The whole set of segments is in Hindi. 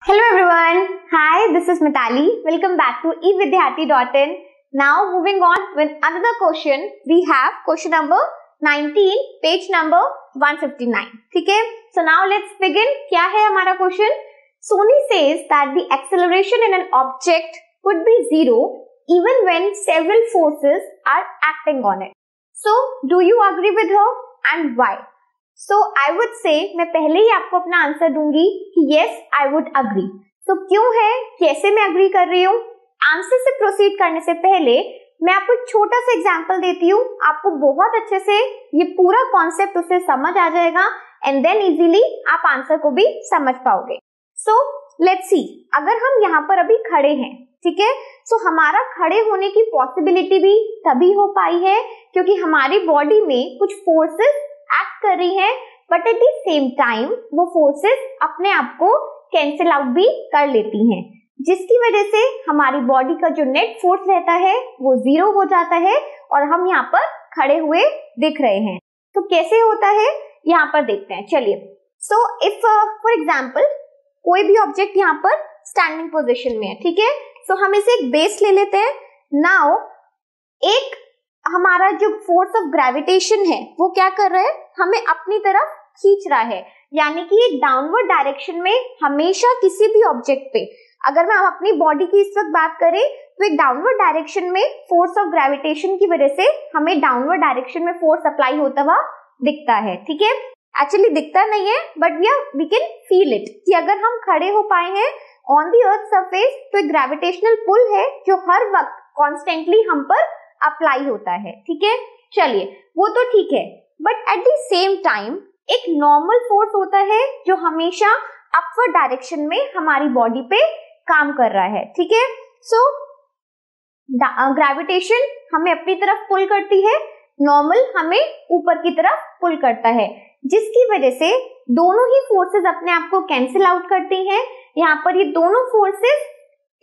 Hello everyone. Hi, this is Mitali. Welcome back to evidyarthi.in. Now moving on with another question. We have question number 19, page number 159. ठीक है? So now let's begin. क्या है हमारा question? Sony says that the acceleration in an object could be zero even when several forces are acting on it. So do you agree with her and why? So I would say मैं पहले ही आपको अपना आंसर दूंगी कि yes I would agree. तो क्यों है, कैसे मैं अग्री कर रही हूँ? आंसर से प्रोसीड करने से पहले मैं आपको एक छोटा सा एग्जांपल देती हूँ. आपको बहुत अच्छे से ये पूरा कॉन्सेप्ट उससे समझ आ जाएगा एंड देन इजीली आप आंसर को भी समझ पाओगे. सो लेट्स सी, अगर हम यहाँ पर अभी खड़े हैं, ठीक है, सो हमारा खड़े होने की पॉसिबिलिटी भी तभी हो पाई है क्योंकि हमारी बॉडी में कुछ फोर्सेस एक्ट कर रही है, but at the same time वो फोर्सेस अपने आप को कैंसिल आउट भी कर लेती हैं, जिसकी वजह से हमारी बॉडी का जो नेट फोर्स रहता है वो जीरो हो जाता है और हम यहाँ पर खड़े हुए दिख रहे हैं. तो कैसे होता है यहाँ पर देखते हैं. चलिए, सो इफ फॉर एग्जाम्पल कोई भी ऑब्जेक्ट यहाँ पर स्टैंडिंग पोजिशन में है, ठीक है, सो हम इसे एक बेस ले लेते हैं. नाउ एक हमारा जो फोर्स ऑफ ग्रेविटेशन है वो क्या कर रहा है, हमें अपनी तरफ खींच रहा है, यानी कि एक डाउनवर्ड डायरेक्शन में हमेशा किसी भी ऑब्जेक्ट पे, अगर हम अपनी बॉडी की इस वक्त बात करें तो एक डाउनवर्ड डायरेक्शन में फोर्स ऑफ ग्रेविटेशन की वजह से हमें डाउनवर्ड डायरेक्शन में फोर्स अप्लाई होता हुआ दिखता है. ठीक है, एक्चुअली दिखता नहीं है but we can feel it कि अगर हम खड़े हो पाए हैं ऑन द अर्थ सरफेस तो एक ग्रेविटेशनल पुल है जो हर वक्त कॉन्स्टेंटली हम पर अप्लाई होता है. ठीक है, चलिए वो तो ठीक है, but at the same time एक नॉर्मल फोर्स होता है जो हमेशा अपवर्ड डायरेक्शन में हमारी बॉडी पे काम कर रहा है. ठीक है, सो ग्रेविटेशन हमें अपनी तरफ पुल करती है, नॉर्मल हमें ऊपर की तरफ पुल करता है, जिसकी वजह से दोनों ही फोर्सेस अपने आप को कैंसिल आउट करती हैं. यहाँ पर ये दोनों फोर्सेस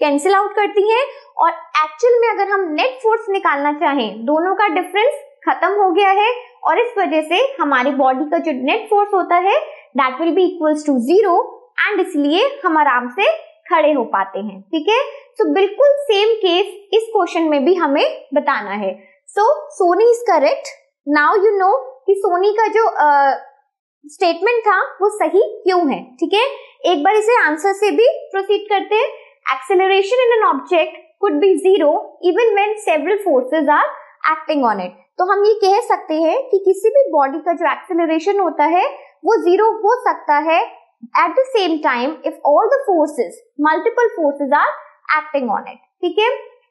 कैंसिल आउट करती हैं और एक्चुअल में अगर हम नेट फोर्स निकालना चाहें, दोनों का डिफरेंस खत्म हो गया है और इस वजह से हमारी बॉडी का जो नेट फोर्स होता है that will be equals to zero and इसलिए हम आराम से खड़े हो पाते हैं. ठीक है, तो बिल्कुल सेम केस इस क्वेश्चन में भी हमें बताना है. So Sony is correct. Now you know कि सोनी का जो स्टेटमेंट था वो सही क्यों है. ठीक है, एक बार इसे आंसर से भी प्रोसीड करते हैं. Acceleration in an object could be zero even when several forces are acting on it. तो हम ये कह सकते हैं कि किसी भी बॉडी का जो एक्सेलरेशन होता है वो जीरो हो सकता है at the same time if all the forces, multiple forces are acting on it. ठीक है,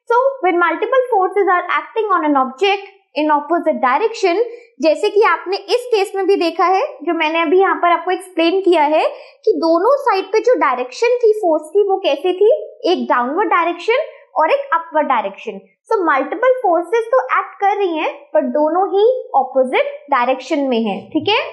so when multiple forces are acting on an object in opposite direction, जैसे कि आपने इस केस में भी देखा है, जो मैंने अभी यहाँ पर आपको एक्सप्लेन किया है कि दोनों साइड पे जो डायरेक्शन थी फोर्स की वो कैसी थी, एक डाउनवर्ड डायरेक्शन और एक upward direction. So multiple forces तो एक्ट कर रही हैं पर दोनों ही ऑपोजिट डायरेक्शन में है. ठीक है,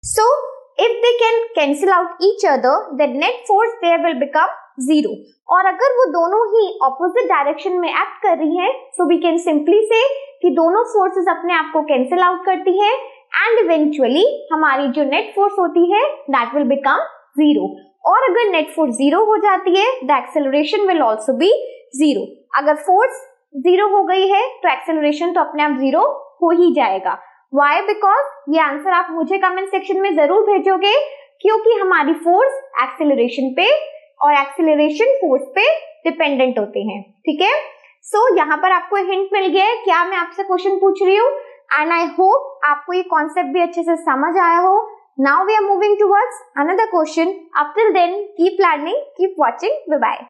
so if they can cancel out each other then net force there will become zero. और अगर वो दोनों ही ऑपोजिट डायरेक्शन में एक्ट कर रही हैं सो वी कैन सिंपली से कि दोनों फोर्सेस अपने आप को कैंसिल आउट करती हैं एंड इवेंचुअली हमारी जो नेट फोर्स होती है दैट विल बिकम जीरो. और अगर नेट फोर्स जीरो हो जाती है the acceleration will also be zero. अगर फोर्स जीरो हो गई है तो एक्सेलरेशन तो अपने आप जीरो हो ही जाएगा. व्हाई? बिकॉज ये आंसर आप मुझे कमेंट सेक्शन में जरूर भेजोगे क्योंकि हमारी फोर्स एक्सेलरेशन पे और एक्सेलरेशन फोर्स पे डिपेंडेंट होते हैं. ठीक है, सो यहाँ पर आपको हिंट मिल गया है क्या मैं आपसे क्वेश्चन पूछ रही हूँ एंड आई होप आपको ये कॉन्सेप्ट भी अच्छे से समझ आया हो. Now we are moving towards another question. Up till then keep learning, keep watching, bye bye.